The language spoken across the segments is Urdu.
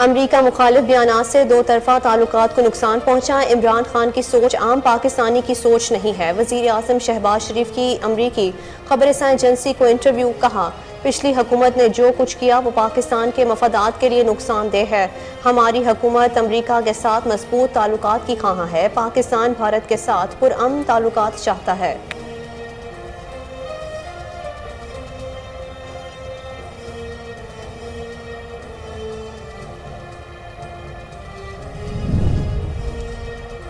امریکہ مخالف بیانات سے دو طرفہ تعلقات کو نقصان پہنچا۔ عمران خان کی سوچ عام پاکستانی کی سوچ نہیں ہے۔ وزیر اعظم شہباز شریف کی امریکی خبررساں ایجنسی کو انٹرویو۔ کہا پچھلی حکومت نے جو کچھ کیا وہ پاکستان کے مفادات کے لیے نقصان دہ ہے۔ ہماری حکومت امریکہ کے ساتھ مضبوط تعلقات کی خواہاں ہے۔ پاکستان بھارت کے ساتھ پرامن تعلقات چاہتا ہے۔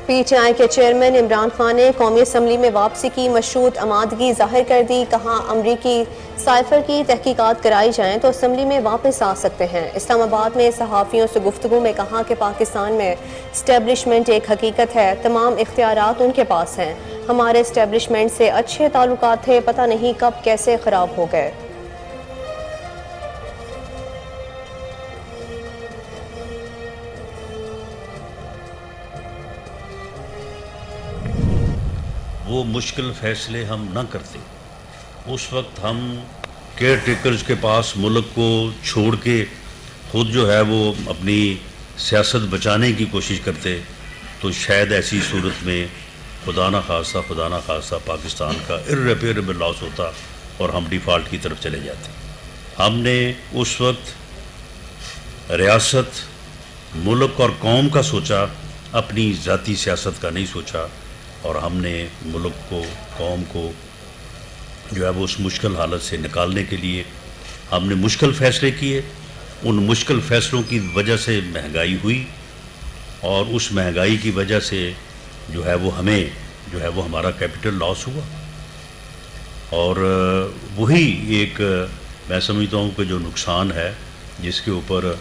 پی ٹی آئی کے چیئرمین عمران خان نے قومی اسمبلی میں واپسی کی مشروط آمادگی ظاہر کر دی۔ کہا امریکی سائفر کی تحقیقات کرائی جائیں تو اسمبلی میں واپس آ سکتے ہیں۔ اسلام آباد میں صحافیوں سے گفتگو میں کہا کہ پاکستان میں اسٹیبلشمنٹ ایک حقیقت ہے، تمام اختیارات ان کے پاس ہیں۔ ہمارے اسٹیبلشمنٹ سے اچھے تعلقات تھے، پتہ نہیں کب کیسے خراب ہو گئے۔ وہ مشکل فیصلے ہم نہ کرتے، اس وقت ہم کیئر ٹیکرز کے پاس ملک کو چھوڑ کے خود جو ہے وہ اپنی سیاست بچانے کی کوشش کرتے، تو شاید ایسی صورت میں خدا نہ خواستہ پاکستان کا irreparable لاس ہوتا اور ہم ڈیفالٹ کی طرف چلے جاتے۔ ہم نے اس وقت ریاست، ملک اور قوم کا سوچا، اپنی ذاتی سیاست کا نہیں سوچا، اور ہم نے ملک کو، قوم کو جو ہے وہ اس مشکل حالت سے نکالنے کے لیے ہم نے مشکل فیصلے کیے۔ ان مشکل فیصلوں کی وجہ سے مہنگائی ہوئی، اور اس مہنگائی کی وجہ سے جو ہے وہ ہمیں جو ہے وہ ہمارا کیپٹل لاس ہوا، اور وہی ایک میں سمجھتا ہوں کہ جو نقصان ہے جس کے اوپر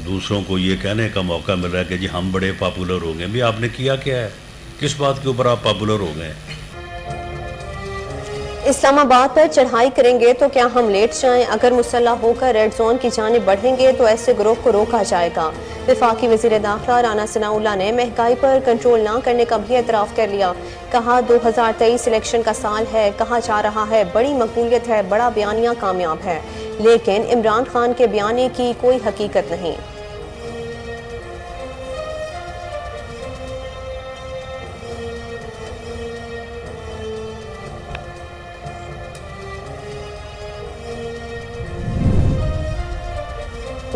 دوسروں کو یہ کہنے کا موقع مل رہا ہے کہ جی ہم بڑے پاپولر ہو گئے۔ بھی آپ نے کیا کیا ہے؟ کس بات کے اوپر آپ پاپولر ہو گئے؟ اسلام آباد پر چڑھائی کریں گے تو کیا ہم لیٹ جائیں؟ اگر مسلح ہو کر ریڈ زون کی جانب بڑھیں گے تو ایسے گروہ کو روکا جائے گا۔ وفاقی وزیر داخلہ رانا ثناءاللہ نے مہنگائی پر کنٹرول نہ کرنے کا بھی اعتراف کر لیا۔ کہا 2023 الیکشن کا سال ہے، کہا جا رہا ہے بڑی مقبولیت ہے، بڑا بیانیہ کامیاب ہے، لیکن عمران خان کے بیانیے کی کوئی حقیقت نہیں۔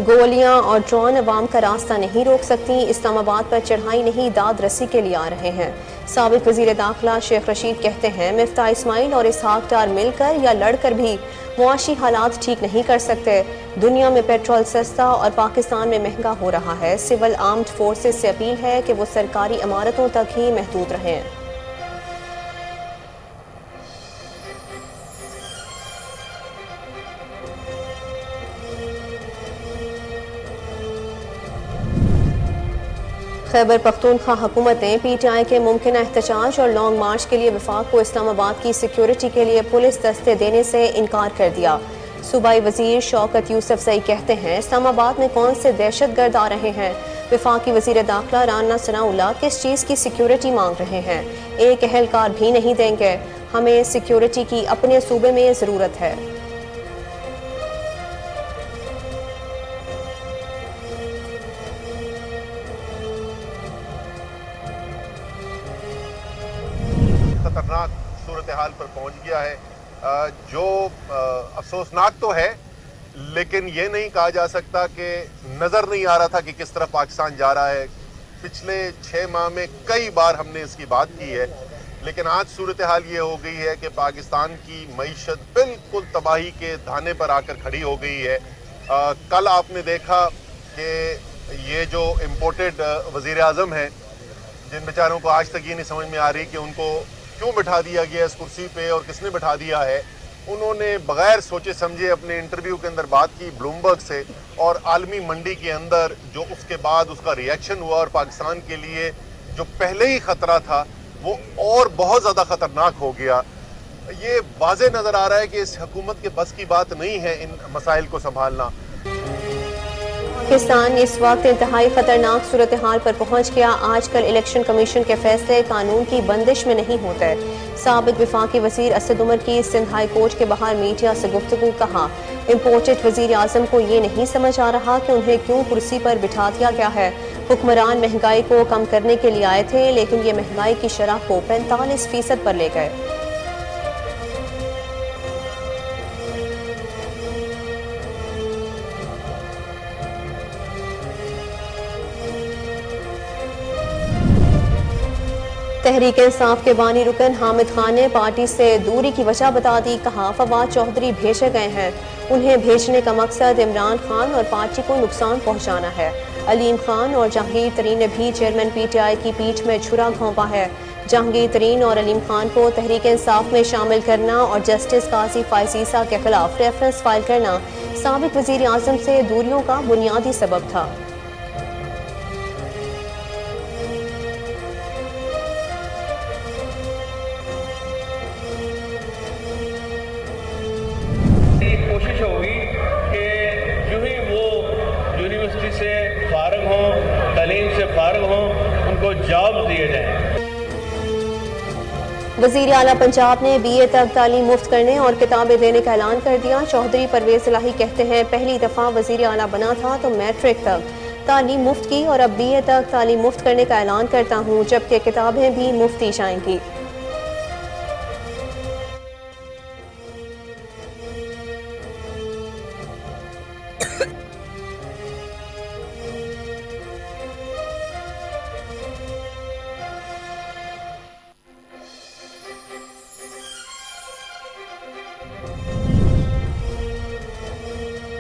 گولیاں اور ڈرون عوام کا راستہ نہیں روک سکتی۔ اسلام آباد پر چڑھائی نہیں، داد رسی کے لیے آ رہے ہیں۔ سابق وزیر داخلہ شیخ رشید کہتے ہیں مفتاح اسماعیل اور اسحاق ڈار مل کر یا لڑ کر بھی معاشی حالات ٹھیک نہیں کر سکتے۔ دنیا میں پیٹرول سستا اور پاکستان میں مہنگا ہو رہا ہے۔ سول آرمڈ فورسز سے اپیل ہے کہ وہ سرکاری عمارتوں تک ہی محدود رہیں۔ خیبر پختونخوا حکومت نے پی ٹی آئی کے ممکنہ احتجاج اور لانگ مارچ کے لیے وفاق کو اسلام آباد کی سیکیورٹی کے لیے پولیس دستے دینے سے انکار کر دیا۔ صوبائی وزیر شوکت یوسف زئی کہتے ہیں اسلام آباد میں کون سے دہشت گرد آ رہے ہیں؟ وفاقی وزیر داخلہ رانا ثناءاللہ کس چیز کی سیکیورٹی مانگ رہے ہیں؟ ایک اہلکار بھی نہیں دیں گے۔ ہمیں سیکیورٹی کی اپنے صوبے میں ضرورت ہے۔ خطرناک صورتحال پر پہنچ گیا ہے، جو افسوسناک تو ہے، لیکن یہ نہیں کہا جا سکتا کہ نظر نہیں آ رہا تھا کہ کس طرف پاکستان جا رہا ہے۔ پچھلے 6 ماہ میں کئی بار ہم نے اس کی بات کی ہے، لیکن آج صورتحال یہ ہو گئی ہے کہ پاکستان کی معیشت بالکل تباہی کے دھانے پر آ کر کھڑی ہو گئی ہے۔ کل آپ نے دیکھا کہ یہ جو امپورٹڈ وزیر اعظم ہیں، جن بیچاروں کو آج تک یہ نہیں سمجھ میں آ رہی کہ ان کو کیوں بٹھا دیا گیا اس کرسی پہ اور کس نے بٹھا دیا ہے، انہوں نے بغیر سوچے سمجھے اپنے انٹرویو کے اندر بات کی بلومبرگ سے، اور عالمی منڈی کے اندر جو اس کے بعد اس کا ریئیکشن ہوا، اور پاکستان کے لیے جو پہلے ہی خطرہ تھا وہ اور بہت زیادہ خطرناک ہو گیا۔ یہ واضح نظر آ رہا ہے کہ اس حکومت کے بس کی بات نہیں ہے ان مسائل کو سنبھالنا۔ پاکستان اس وقت انتہائی خطرناک صورتحال پر پہنچ گیا۔ آج کل الیکشن کمیشن کے فیصلے قانون کی بندش میں نہیں ہوتے۔ سابق وفاقی وزیر اسد عمر کی سندھ ہائی کورٹ کے باہر میڈیا سے گفتگو۔ کہا امپورٹڈ وزیر اعظم کو یہ نہیں سمجھ آ رہا کہ انہیں کیوں کرسی پر بٹھا دیا گیا ہے۔ حکمران مہنگائی کو کم کرنے کے لیے آئے تھے، لیکن یہ مہنگائی کی شرح کو 45% پر لے گئے۔ تحریک انصاف کے بانی رکن حامد خان نے پارٹی سے دوری کی وجہ بتا دی، کہا فواد چودھری بھیجے گئے ہیں، انہیں بھیجنے کا مقصد عمران خان اور پارٹی کو نقصان پہنچانا ہے۔ علیم خان اور جہانگیر ترین نے بھی چیئرمین پی ٹی آئی کی پیٹھ میں چھرا گھونپا ہے۔ جہانگیر ترین اور علیم خان کو تحریک انصاف میں شامل کرنا اور جسٹس قاضی فائز عیسیٰ کے خلاف ریفرنس فائل کرنا سابق وزیر اعظم سے دوریوں کا بنیادی سبب تھا۔ کوشش ہوگی کہ جو ہی وہ یونیورسٹی سے فارغ ہوں، تعلیم سے فارغ ہوں، ان کو جاب دیے جائیں۔ وزیر اعلیٰ پنجاب نے بی اے تک تعلیم مفت کرنے اور کتابیں دینے کا اعلان کر دیا۔ چودھری پرویز الہی کہتے ہیں پہلی دفعہ وزیر اعلیٰ بنا تھا تو میٹرک تک تعلیم مفت کی اور اب بی اے تک تعلیم مفت کرنے کا اعلان کرتا ہوں، جبکہ کتابیں بھی مفت دی جائیں گی۔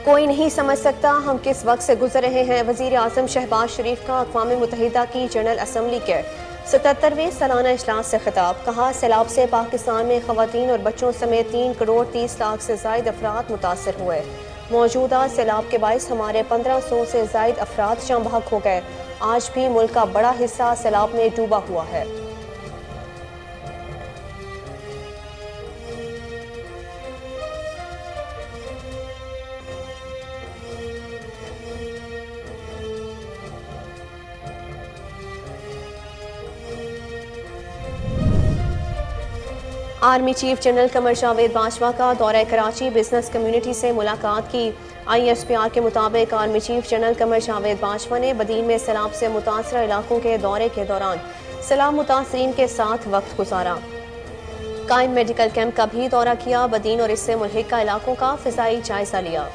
کوئی نہیں سمجھ سکتا ہم کس وقت سے گزر رہے ہیں، وزیر اعظم شہباز شریف کا اقوام متحدہ کی جنرل اسمبلی کے 77ویں سالانہ اجلاس سے خطاب، کہا سیلاب سے پاکستان میں خواتین اور بچوں سمیت 3 کروڑ 30 لاکھ سے زائد افراد متاثر ہوئے۔ موجودہ سیلاب کے باعث ہمارے 1500 سے زائد افراد جاں بحق ہو گئے۔ آج بھی ملک کا بڑا حصہ سیلاب میں ڈوبا ہوا ہے۔ Army chief general Qamar Javed Bajwa کا دورہ کراچی، بزنس کمیونٹی سے ملاقات کی۔ آئی ایس پی آر کے مطابق army chief general Qamar Javed Bajwa نے بدین میں سیلاب سے متاثرہ علاقوں کے دورے کے دوران سیلاب متاثرین کے ساتھ وقت گزارا۔ قائم میڈیکل کیمپ کا بھی دورہ کیا، بدین اور اس سے ملحقہ علاقوں کا فضائی جائزہ لیا۔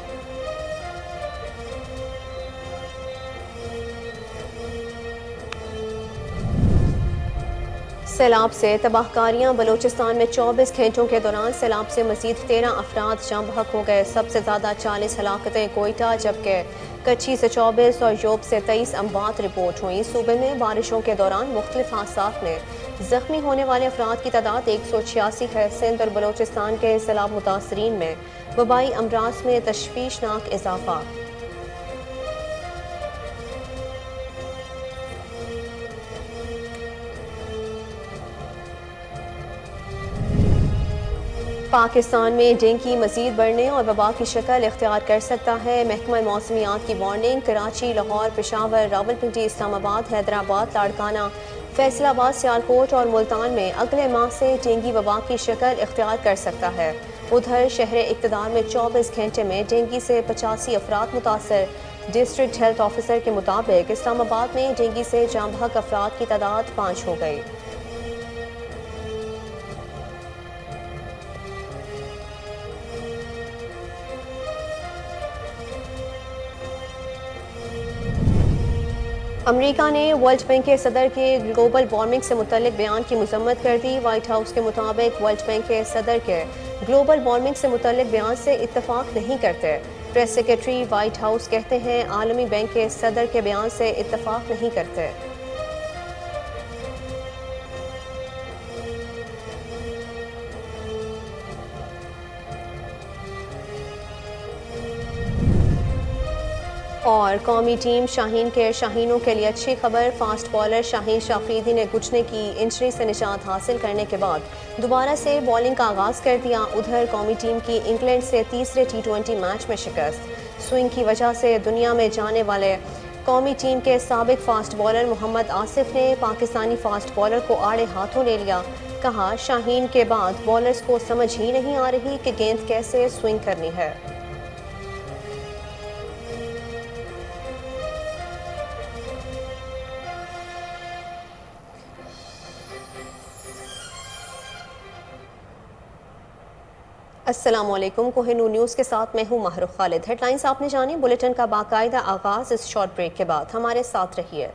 سیلاب سے تباہ کاریاں، بلوچستان میں 24 گھنٹوں کے دوران سیلاب سے مزید 13 افراد جاں بحق ہو گئے۔ سب سے زیادہ 40 ہلاکتیں کوئٹہ، جبکہ کچھی سے 24 اور یوب سے 23 اموات رپورٹ ہوئیں۔ صوبے میں بارشوں کے دوران مختلف حادثات میں زخمی ہونے والے افراد کی تعداد 186 ہے۔ سندھ اور بلوچستان کے سیلاب متاثرین میں وبائی امراض میں تشویشناک اضافہ۔ پاکستان میں ڈینگی مزید بڑھنے اور وبا کی شکل اختیار کر سکتا ہے، محکمہ موسمیات کی وارننگ۔ کراچی، لاہور، پشاور، راولپنڈی، اسلام آباد، حیدرآباد، لاڑکانہ، فیصل آباد، سیالکوٹ اور ملتان میں اگلے ماہ سے ڈینگی وبا کی شکل اختیار کر سکتا ہے۔ ادھر شہر اقتدار میں 24 گھنٹے میں ڈینگی سے 85 افراد متاثر۔ ڈسٹرکٹ ہیلتھ آفیسر کے مطابق اسلام آباد میں ڈینگی سے جاں بحق افراد کی تعداد 5 ہو گئی۔ امریکہ نے ورلڈ بینک کے صدر کے گلوبل وارمنگ سے متعلق بیان کی مذمت کر دی۔ وائٹ ہاؤس کے مطابق ورلڈ بینک کے صدر کے گلوبل وارمنگ سے متعلق بیان سے اتفاق نہیں کرتے۔ پریس سیکرٹری وائٹ ہاؤس کہتے ہیں عالمی بینک کے صدر کے بیان سے اتفاق نہیں کرتے۔ اور قومی ٹیم شاہین کے شاہینوں کے لیے اچھی خبر، فاسٹ بالر شاہین شافریدی نے گھٹنے کی انجری سے نجات حاصل کرنے کے بعد دوبارہ سے بالنگ کا آغاز کر دیا۔ ادھر قومی ٹیم کی انگلینڈ سے تیسرے T20 میچ میں شکست۔ سوئنگ کی وجہ سے دنیا میں جانے والے قومی ٹیم کے سابق فاسٹ بالر محمد آصف نے پاکستانی فاسٹ بالر کو آڑے ہاتھوں لے لیا۔ کہا شاہین کے بعد بالرز کو سمجھ ہی نہیں آ رہی کہ گیند کیسے سوئنگ کرنی ہے۔ السلام علیکم، کوہ نور نیوز کے ساتھ میں ہوں ماہرخ خالد۔ ہیڈ لائنز آپ نے جانی، بلیٹن کا باقاعدہ آغاز اس شارٹ بریک کے بعد۔ ہمارے ساتھ رہیے۔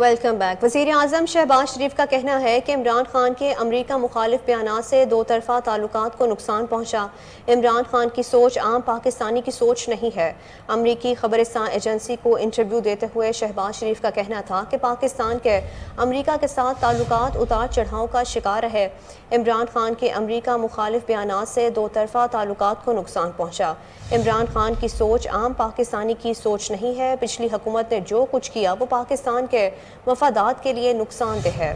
Welcome back. وزیر اعظم شہباز شریف کا کہنا ہے کہ عمران خان کے امریکہ مخالف بیانات سے دو طرفہ تعلقات کو نقصان پہنچا۔ عمران خان کی سوچ عام پاکستانی کی سوچ نہیں ہے۔ امریکی خبرستان ایجنسی کو انٹرویو دیتے ہوئے شہباز شریف کا کہنا تھا کہ پاکستان کے امریکہ کے ساتھ تعلقات اتار چڑھاؤ کا شکار رہے۔ عمران خان کے امریکہ مخالف بیانات سے دو طرفہ تعلقات کو نقصان پہنچا۔ عمران خان کی سوچ عام پاکستانی کی سوچ نہیں ہے۔ پچھلی حکومت نے جو کچھ کیا وہ پاکستان کے مفادات کے لیے نقصان دہ ہے۔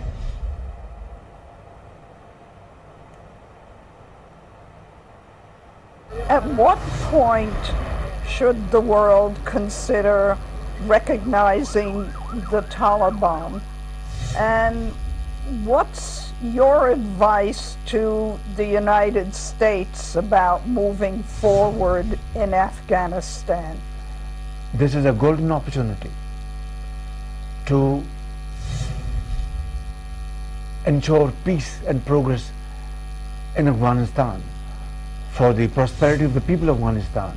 At what point should the world consider recognizing the Taliban? And what's your advice to the United States about moving forward in Afghanistan? This is a golden opportunity to ensure peace and progress in Afghanistan, for the prosperity of the people of Afghanistan,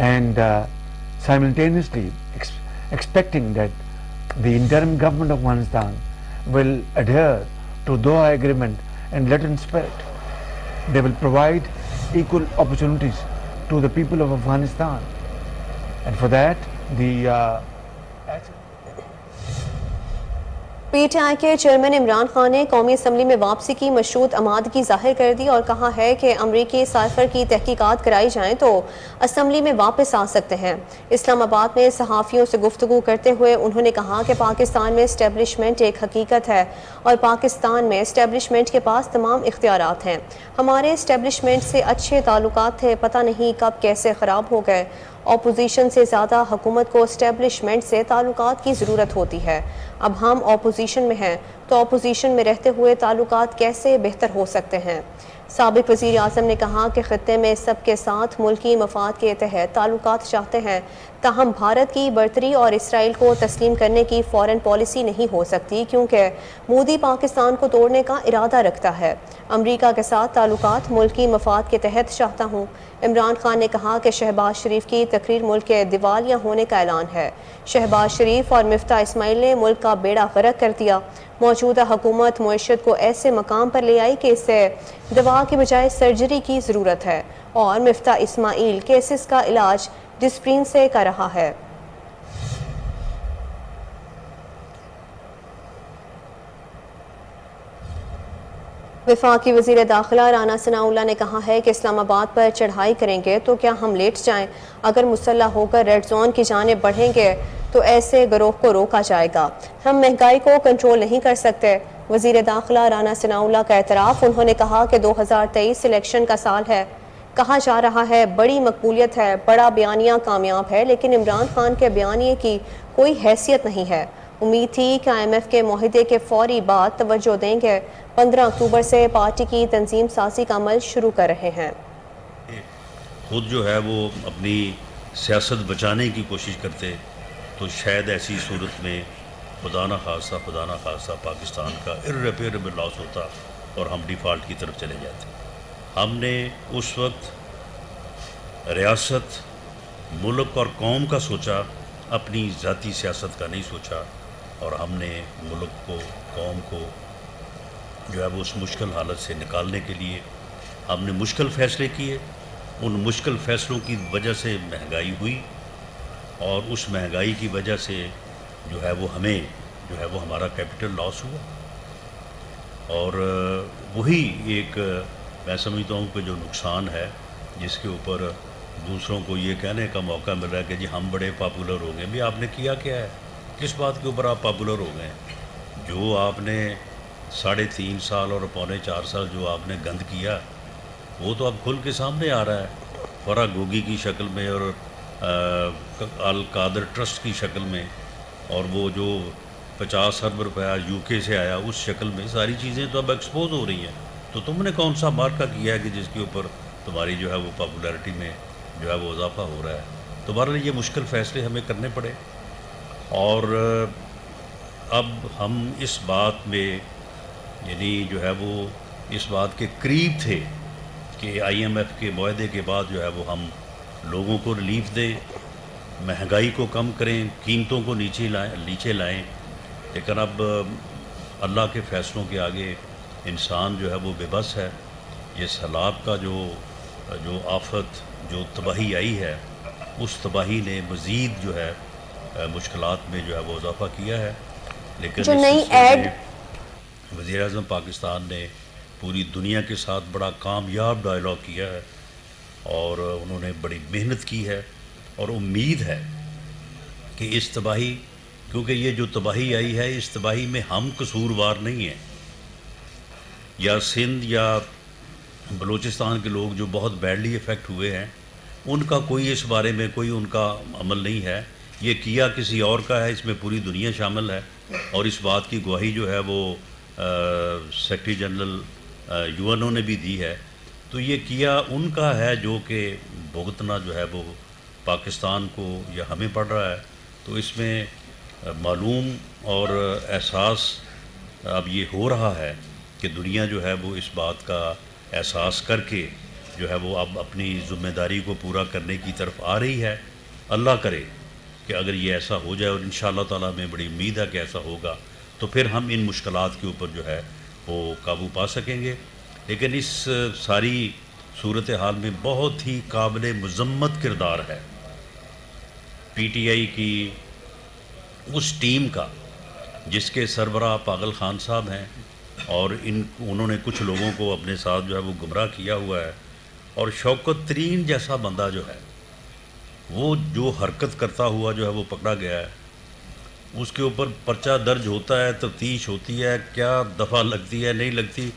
and simultaneously expecting that the interim government of Afghanistan will adhere to Doha Agreement and let in spirit. They will provide equal opportunities to the people of Afghanistan, and for that P T آئی کے چیئرمین عمران خان نے قومی اسمبلی میں واپسی کی مشروط آمادگی ظاہر کر دی اور کہا ہے کہ امریکی سائفر کی تحقیقات کرائی جائیں تو اسمبلی میں واپس آ سکتے ہیں۔ اسلام آباد میں صحافیوں سے گفتگو کرتے ہوئے انہوں نے کہا کہ پاکستان میں اسٹیبلشمنٹ ایک حقیقت ہے اور پاکستان میں اسٹیبلشمنٹ کے پاس تمام اختیارات ہیں۔ ہمارے اسٹیبلشمنٹ سے اچھے تعلقات تھے، پتہ نہیں کب کیسے خراب ہو گئے۔ اپوزیشن سے زیادہ حکومت کو اسٹیبلشمنٹ سے تعلقات کی ضرورت ہوتی ہے۔ اب ہم اپوزیشن میں ہیں تو اپوزیشن میں رہتے ہوئے تعلقات کیسے بہتر ہو سکتے ہیں؟ سابق وزیر اعظم نے کہا کہ خطے میں سب کے ساتھ ملکی مفاد کے تحت تعلقات چاہتے ہیں، تاہم بھارت کی برتری اور اسرائیل کو تسلیم کرنے کی فورن پالیسی نہیں ہو سکتی کیونکہ مودی پاکستان کو توڑنے کا ارادہ رکھتا ہے۔ امریکہ کے ساتھ تعلقات ملکی مفاد کے تحت چاہتا ہوں۔ عمران خان نے کہا کہ شہباز شریف کی تقریر ملک کے دیوالیہ ہونے کا اعلان ہے۔ شہباز شریف اور مفتاح اسماعیل نے ملک کا بیڑا غرق کر دیا۔ موجودہ حکومت معیشت کو ایسے مقام پر لے آئی کہ اسے دوا کے بجائے سرجری کی ضرورت ہے، اور مفتاح اسماعیل کیسز کا علاج ڈسپرین سے کر رہا ہے۔ وفاقی وزیر داخلہ رانا ثناءاللہ نے کہا ہے کہ اسلام آباد پر چڑھائی کریں گے تو کیا ہم لیٹ جائیں؟ اگر مسلح ہو کر ریڈ زون کی جانب بڑھیں گے تو ایسے گروہ کو روکا جائے گا۔ ہم مہنگائی کو کنٹرول نہیں کر سکتے۔ وزیر داخلہ رانا ثناءاللہ کا اعتراف۔ انہوں نے کہا کہ 2023 الیکشن کا سال ہے، کہا جا رہا ہے بڑی مقبولیت ہے، بڑا بیانیہ کامیاب ہے، لیکن عمران خان کے بیانیے کی کوئی حیثیت نہیں ہے۔ امید تھی کہ آئی ایم ایف کے معاہدے کے فوری بعد توجہ دیں گے۔ 15 اکتوبر سے پارٹی کی تنظیم سازی کا عمل شروع کر رہے ہیں۔ خود جو ہے وہ اپنی سیاست بچانے کی کوشش کرتے تو شاید ایسی صورت میں خدا نہ خواستہ پاکستان کا irreparable لاس ہوتا اور ہم ڈیفالٹ کی طرف چلے جاتے۔ ہم نے اس وقت ریاست، ملک اور قوم کا سوچا، اپنی ذاتی سیاست کا نہیں سوچا، اور ہم نے ملک کو، قوم کو جو ہے وہ اس مشکل حالت سے نکالنے کے لیے ہم نے مشکل فیصلے کیے۔ ان مشکل فیصلوں کی وجہ سے مہنگائی ہوئی، اور اس مہنگائی کی وجہ سے جو ہے وہ ہمیں جو ہے وہ ہمارا کیپٹل لاس ہوا، اور وہی ایک میں سمجھتا ہوں کہ جو نقصان ہے جس کے اوپر دوسروں کو یہ کہنے کا موقع مل رہا ہے کہ جی ہم بڑے پاپولر ہو گئے۔ بھی آپ نے کیا کیا ہے؟ کس بات کے اوپر آپ پاپولر ہو گئے ہیں؟ جو آپ نے 3.5 سال اور 4.25 سال جو آپ نے گند کیا وہ تو اب کھل کے سامنے آ رہا ہے، فرا گوگی کی شکل میں اور القادر ٹرسٹ کی شکل میں، اور وہ جو 50 ارب روپیہ یو کے سے آیا اس شکل میں، ساری چیزیں تو اب ایکسپوز ہو رہی ہیں. تو تم نے کون سا مارکہ کیا ہے کہ جس کے اوپر تمہاری جو ہے وہ پاپولیرٹی میں جو ہے وہ اضافہ ہو رہا ہے. تو بہرحال یہ مشکل فیصلے ہمیں کرنے پڑے، اور اب ہم اس بات میں یعنی جو ہے وہ اس بات کے قریب تھے کہ IMF کے معاہدے کے بعد جو ہے وہ ہم لوگوں کو ریلیف دیں، مہنگائی کو کم کریں، قیمتوں کو نیچے لائیں. لیکن اب اللہ کے فیصلوں کے آگے انسان جو ہے وہ بے بس ہے. یہ سیلاب کا جو آفت، جو تباہی آئی ہے، اس تباہی نے مزید جو ہے مشکلات میں جو ہے وہ اضافہ کیا ہے. لیکن جو اس نئی سلسلے ایڈ میں وزیر اعظم پاکستان نے پوری دنیا کے ساتھ بڑا کامیاب ڈائلاگ کیا ہے، اور انہوں نے بڑی محنت کی ہے، اور امید ہے کہ اس تباہی، کیونکہ یہ جو تباہی آئی ہے اس تباہی میں ہم قصوروار نہیں ہیں، یا سندھ یا بلوچستان کے لوگ جو بہت بیڈلی افیکٹ ہوئے ہیں ان کا کوئی اس بارے میں کوئی ان کا عمل نہیں ہے. یہ کیا کسی اور کا ہے، اس میں پوری دنیا شامل ہے، اور اس بات کی گواہی جو ہے وہ سیکرٹری جنرل UN نے بھی دی ہے. تو یہ کیا ان کا ہے جو کہ بھگتنا جو ہے وہ پاکستان کو یا ہمیں پڑ رہا ہے. تو اس میں معلوم اور احساس اب یہ ہو رہا ہے کہ دنیا جو ہے وہ اس بات کا احساس کر کے جو ہے وہ اب اپنی ذمہ داری کو پورا کرنے کی طرف آ رہی ہے. اللہ کرے کہ اگر یہ ایسا ہو جائے، اور انشاءاللہ تعالیٰ میں بڑی امید ہے کہ ایسا ہوگا، تو پھر ہم ان مشکلات کے اوپر جو ہے وہ قابو پا سکیں گے. لیکن اس ساری صورتحال میں بہت ہی قابل مذمت کردار ہے PTI کی اس ٹیم کا جس کے سربراہ پاگل خان صاحب ہیں، اور انہوں نے کچھ لوگوں کو اپنے ساتھ جو ہے وہ گمراہ کیا ہوا ہے. اور شوکت ترین جیسا بندہ جو ہے وہ جو حرکت کرتا ہوا جو ہے وہ پکڑا گیا ہے، اس کے اوپر پرچہ درج ہوتا ہے، تفتیش ہوتی ہے، کیا دفعہ لگتی ہے نہیں لگتی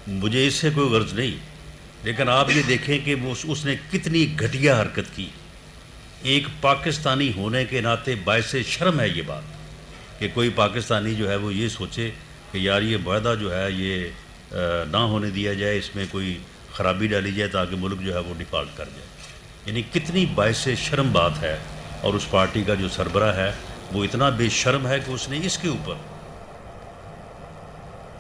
مجھے اس سے کوئی غرض نہیں. لیکن آپ یہ دیکھیں کہ وہ اس نے کتنی گھٹیا حرکت کی. ایک پاکستانی ہونے کے ناطے باعث شرم ہے یہ بات کہ کوئی پاکستانی جو ہے وہ یہ سوچے کہ یار یہ معاہدہ جو ہے یہ نہ ہونے دیا جائے، اس میں کوئی خرابی ڈالی جائے تاکہ ملک جو ہے وہ ڈیفالٹ کر جائے. یعنی کتنی باعث شرم بات ہے. اور اس پارٹی کا جو سربراہ ہے وہ اتنا بے شرم ہے کہ اس نے اس کے اوپر.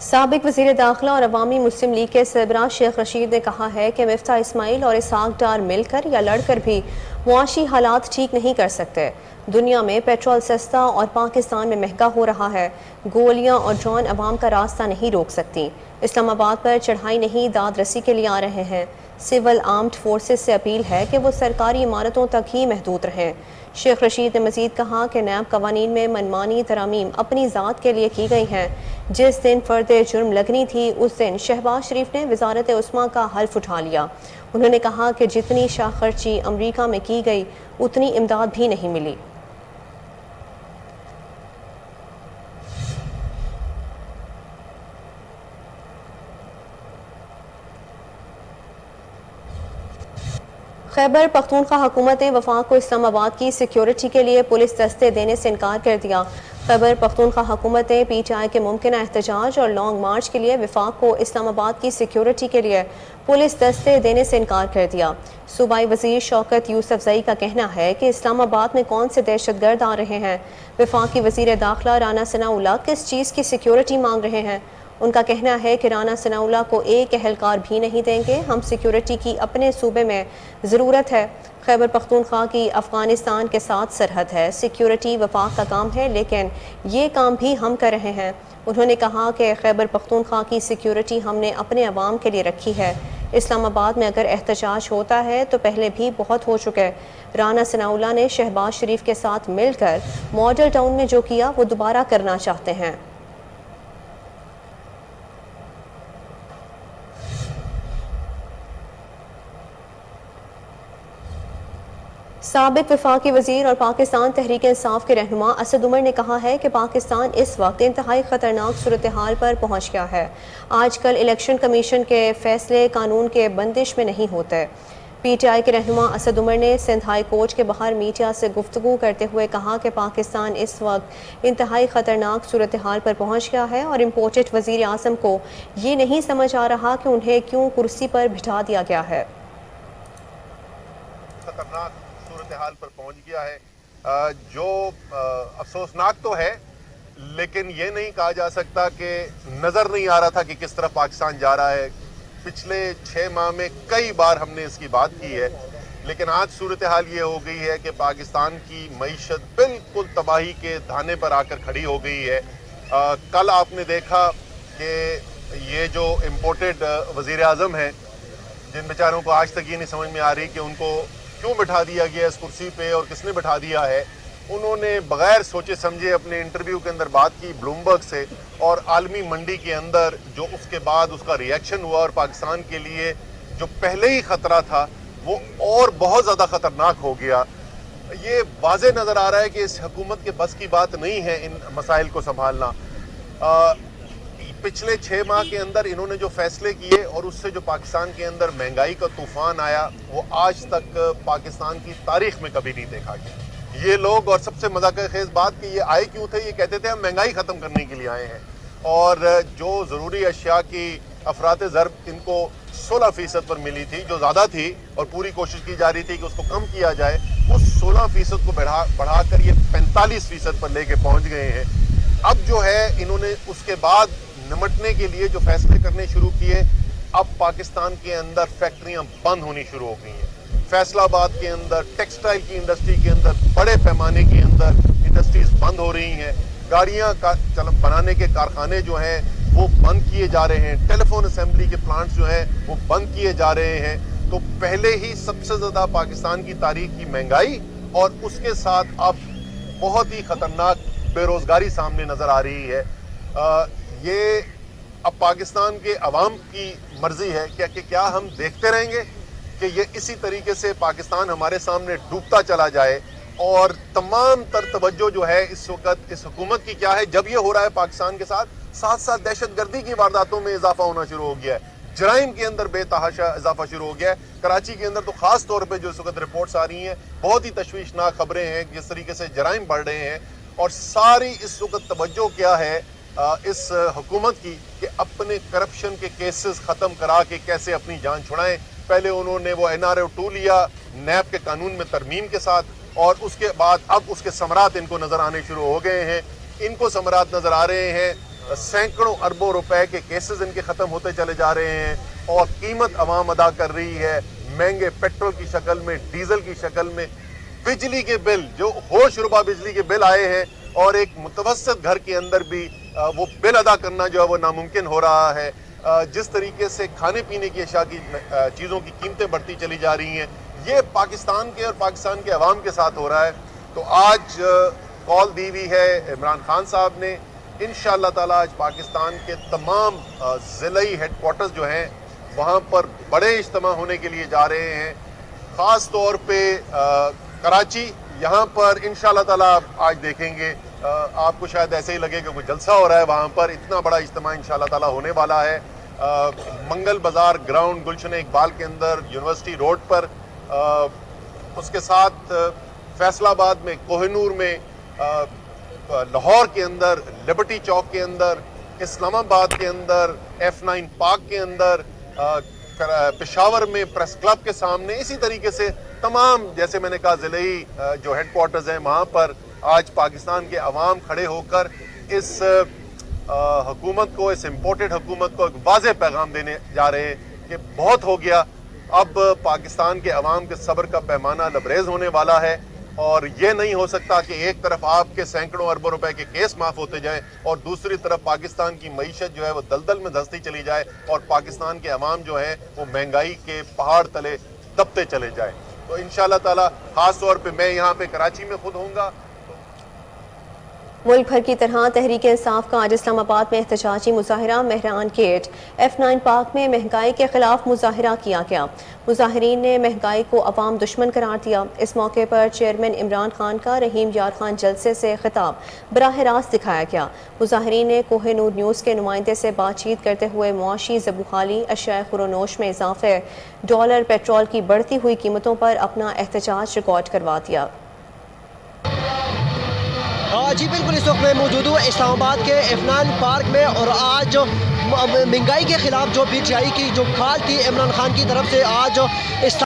سابق وزیر داخلہ اور عوامی مسلم لیگ کے سربراہ شیخ رشید نے کہا ہے کہ مفتاح اسماعیل اور اسحاق ڈار مل کر یا لڑ کر بھی معاشی حالات ٹھیک نہیں کر سکتے. دنیا میں پیٹرول سستا اور پاکستان میں مہنگا ہو رہا ہے. گولیاں اور ڈرون عوام کا راستہ نہیں روک سکتی. اسلام آباد پر چڑھائی نہیں داد رسی کے لیے آ رہے ہیں. سول آرمڈ فورسز سے اپیل ہے کہ وہ سرکاری عمارتوں تک ہی محدود رہیں. شیخ رشید نے مزید کہا کہ نیب قوانین میں منمانی ترامیم اپنی ذات کے لیے کی گئی ہیں. جس دن فرد جرم لگنی تھی اس دن شہباز شریف نے وزارت عثمہ کا حلف اٹھا لیا. انہوں نے کہا کہ جتنی شاہ خرچی امریکہ میں کی گئی اتنی امداد بھی نہیں ملی. خیبر پختونخوا حکومت نے وفاق کو اسلام آباد کی سیکیورٹی کے لیے پولیس دستے دینے سے انکار کر دیا. خیبر پختونخوا حکومت نے PTI کے ممکنہ احتجاج اور لانگ مارچ کے لیے وفاق کو اسلام آباد کی سیکیورٹی کے لیے پولیس دستے دینے سے انکار کر دیا. صوبائی وزیر شوکت یوسف زئی کا کہنا ہے کہ اسلام آباد میں کون سے دہشت گرد آ رہے ہیں. وفاق کی وزیر داخلہ رانا ثناءاللہ کس چیز کی سیکیورٹی مانگ رہے ہیں. ان کا کہنا ہے کہ رانا ثناءاللہ کو ایک اہلکار بھی نہیں دیں گے. ہم سیکیورٹی کی اپنے صوبے میں ضرورت ہے. خیبر پختونخوا کی افغانستان کے ساتھ سرحد ہے. سیکیورٹی وفاق کا کام ہے لیکن یہ کام بھی ہم کر رہے ہیں. انہوں نے کہا کہ خیبر پختونخوا کی سیکیورٹی ہم نے اپنے عوام کے لیے رکھی ہے. اسلام آباد میں اگر احتجاج ہوتا ہے تو پہلے بھی بہت ہو چکے. رانا ثناءاللہ نے شہباز شریف کے ساتھ مل کر ماڈل ٹاؤن میں جو کیا وہ دوبارہ کرنا چاہتے ہیں. سابق وفاقی وزیر اور پاکستان تحریک انصاف کے رہنما اسد عمر نے کہا ہے کہ پاکستان اس وقت انتہائی خطرناک صورتحال پر پہنچ گیا ہے. آج کل الیکشن کمیشن کے فیصلے قانون کے بندش میں نہیں ہوتے. پی ٹی آئی کے رہنما اسد عمر نے سندھ ہائی کورٹ کے باہر میڈیا سے گفتگو کرتے ہوئے کہا کہ پاکستان اس وقت انتہائی خطرناک صورتحال پر پہنچ گیا ہے اور امپورٹڈ وزیر اعظم کو یہ نہیں سمجھ آ رہا کہ انہیں کیوں کرسی پر بٹھا دیا گیا ہے۔ خطرناک صورتحال پر پہنچ گیا ہے جو افسوسناک تو ہے، لیکن یہ نہیں کہا جا سکتا کہ نظر نہیں آ رہا تھا کہ کس طرف پاکستان جا رہا ہے۔ پچھلے 6 ماہ میں کئی بار ہم نے اس کی بات کی ہے، لیکن آج صورتحال یہ ہو گئی ہے کہ پاکستان کی معیشت بالکل تباہی کے دھانے پر آ کر کھڑی ہو گئی ہے۔ کل آپ نے دیکھا کہ یہ جو امپورٹڈ وزیر اعظم ہیں، جن بیچاروں کو آج تک یہ نہیں سمجھ میں آ رہی کہ ان کو کیوں بٹھا دیا گیا اس کرسی پہ اور کس نے بٹھا دیا ہے، انہوں نے بغیر سوچے سمجھے اپنے انٹرویو کے اندر بات کی بلومبرگ سے، اور عالمی منڈی کے اندر جو اس کے بعد اس کا ریئیکشن ہوا اور پاکستان کے لیے جو پہلے ہی خطرہ تھا وہ اور بہت زیادہ خطرناک ہو گیا۔ یہ واضح نظر آ رہا ہے کہ اس حکومت کے بس کی بات نہیں ہے ان مسائل کو سنبھالنا۔ پچھلے 6 ماہ کے اندر انہوں نے جو فیصلے کیے اور اس سے جو پاکستان کے اندر مہنگائی کا طوفان آیا وہ آج تک پاکستان کی تاریخ میں کبھی نہیں دیکھا گیا۔ یہ لوگ، اور سب سے مذاق خیز بات کہ یہ آئے کیوں تھے، یہ کہتے تھے ہم مہنگائی ختم کرنے کے لیے آئے ہیں، اور جو ضروری اشیاء کی افراط ضرب ان کو 16% پر ملی تھی جو زیادہ تھی، اور پوری کوشش کی جا رہی تھی کہ اس کو کم کیا جائے، اس 16% کو بڑھا کر یہ 45% پر لے کے پہنچ گئے ہیں۔ اب جو ہے انہوں نے اس کے بعد نمٹنے کے لیے جو فیصلے کرنے شروع کیے، اب پاکستان کے اندر فیکٹریاں بند ہونی شروع ہو گئی ہیں۔ فیصل آباد کے اندر ٹیکسٹائل کی انڈسٹری کے اندر بڑے پیمانے کے اندر انڈسٹریز بند ہو رہی ہیں، گاڑیاں بنانے کے کارخانے جو ہیں وہ بند کیے جا رہے ہیں، ٹیلی فون اسمبلی کے پلانٹس جو ہیں وہ بند کیے جا رہے ہیں۔ تو پہلے ہی سب سے زیادہ پاکستان کی تاریخ کی مہنگائی اور اس کے ساتھ اب بہت ہی خطرناک بے روزگاری سامنے نظر آ رہی ہے۔ یہ اب پاکستان کے عوام کی مرضی ہے کہ کیا ہم دیکھتے رہیں گے کہ یہ اسی طریقے سے پاکستان ہمارے سامنے ڈوبتا چلا جائے، اور تمام تر توجہ جو ہے اس وقت اس حکومت کی کیا ہے، جب یہ ہو رہا ہے پاکستان کے ساتھ ساتھ دہشت گردی کی وارداتوں میں اضافہ ہونا شروع ہو گیا ہے، جرائم کے اندر بے تحاشا اضافہ شروع ہو گیا ہے۔ کراچی کے اندر تو خاص طور پہ جو اس وقت رپورٹس آ رہی ہیں بہت ہی تشویشناک خبریں ہیں، جس طریقے سے جرائم بڑھ رہے ہیں، اور ساری اس وقت توجہ کیا ہے اس حکومت کی کہ اپنے کرپشن کے کیسز ختم کرا کے کیسے اپنی جان چھڑائیں۔ پہلے انہوں نے وہ NRO2 لیا نیب کے قانون میں ترمیم کے ساتھ، اور اس کے بعد اب اس کے ثمرات ان کو نظر آنے شروع ہو گئے ہیں۔ ان کو ثمرات نظر آ رہے ہیں، سینکڑوں اربوں روپے کے کیسز ان کے ختم ہوتے چلے جا رہے ہیں، اور قیمت عوام ادا کر رہی ہے، مہنگے پیٹرول کی شکل میں، ڈیزل کی شکل میں، بجلی کے بل جو ہوش ربا بجلی کے بل آئے ہیں، اور ایک متوسط گھر کے اندر بھی وہ بل ادا کرنا جو ہے وہ ناممکن ہو رہا ہے۔ جس طریقے سے کھانے پینے کی اشیاء کی چیزوں کی قیمتیں بڑھتی چلی جا رہی ہیں، یہ پاکستان کے اور پاکستان کے عوام کے ساتھ ہو رہا ہے۔ تو آج کال دی ہوئی ہے عمران خان صاحب نے، انشاءاللہ تعالی آج پاکستان کے تمام ضلعی ہیڈ کوارٹرز جو ہیں وہاں پر بڑے اجتماع ہونے کے لیے جا رہے ہیں، خاص طور پہ کراچی، یہاں پر انشاءاللہ تعالی آج دیکھیں گے، آپ کو شاید ایسے ہی لگے کہ کوئی جلسہ ہو رہا ہے، وہاں پر اتنا بڑا اجتماع انشاءاللہ تعالی ہونے والا ہے۔ منگل بازار گراؤنڈ گلشن اقبال کے اندر، یونیورسٹی روڈ پر، اس کے ساتھ فیصل آباد میں، کوہ نور میں، لاہور کے اندر، لبرٹی چوک کے اندر، اسلام آباد کے اندر، F9 پارک کے اندر، پشاور میں پریس کلب کے سامنے، اسی طریقے سے تمام جیسے میں نے کہا ضلعی جو ہیڈ کوارٹرز ہیں وہاں پر آج پاکستان کے عوام کھڑے ہو کر اس حکومت کو، اس امپورٹڈ حکومت کو ایک واضح پیغام دینے جا رہے ہیں کہ بہت ہو گیا، اب پاکستان کے عوام کے صبر کا پیمانہ لبریز ہونے والا ہے، اور یہ نہیں ہو سکتا کہ ایک طرف آپ کے سینکڑوں اربوں روپے کے کیس معاف ہوتے جائیں اور دوسری طرف پاکستان کی معیشت جو ہے وہ دلدل میں دھنستی چلی جائے، اور پاکستان کے عوام جو ہیں وہ مہنگائی کے پہاڑ تلے دبتے چلے جائیں۔ تو انشاءاللہ تعالی خاص طور پہ میں یہاں پہ کراچی میں خود ہوں گا، ملک بھر کی طرح تحریک انصاف کا آج اسلام آباد میں احتجاجی مظاہرہ مہران گیٹ F9 پارک میں مہنگائی کے خلاف مظاہرہ کیا گیا۔ مظاہرین نے مہنگائی کو عوام دشمن قرار دیا۔ اس موقع پر چیئرمین عمران خان کا رحیم یار خان جلسے سے خطاب براہ راست دکھایا گیا۔ مظاہرین نے کوہ نور نیوز کے نمائندے سے بات چیت کرتے ہوئے معاشی زبوحالی، اشیاء خورونوش میں اضافے، ڈالر، پیٹرول کی بڑھتی ہوئی قیمتوں پر اپنا احتجاج ریکارڈ کروا دیا۔ جی بالکل، اس وقت میں موجود ہوں اسلام آباد کے F9 پارک میں، اور آج مہنگائی کے خلاف جو PTI کی جو کال تھی عمران خان کی طرف سے، آج اس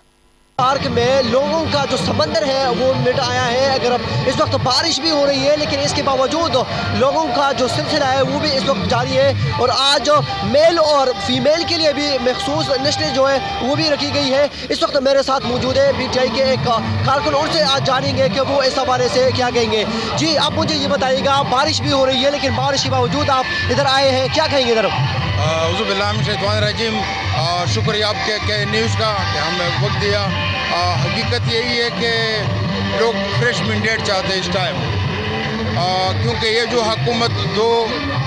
پارک میں لوگوں کا جو سمندر ہے وہ مٹ آیا ہے۔ اگر اس وقت بارش بھی ہو رہی ہے لیکن اس کے باوجود لوگوں کا جو سلسلہ ہے وہ بھی اس وقت جاری ہے، اور آج میل اور فیمیل کے لیے بھی مخصوص نشستیں جو ہے وہ بھی رکھی گئی ہے۔ اس وقت میرے ساتھ موجود ہے PTI کے ایک کارکن، ان سے آج جانیں گے کہ وہ اس حوالے سے کیا کہیں گے۔ جی آپ مجھے یہ بتائیے گا، بارش بھی ہو رہی ہے لیکن بارش کے باوجود آپ ادھر آئے ہیں، کیا کہیں گے ادھر؟ اعوذ باللہ من الشیطان الرجیم۔ شکریہ آپ کے نیوز کا کہ ہمیں وقت دیا۔ حقیقت یہی ہے کہ لوگ فریش مینڈیٹ چاہتے ہیں اس ٹائم، کیونکہ یہ جو حکومت دو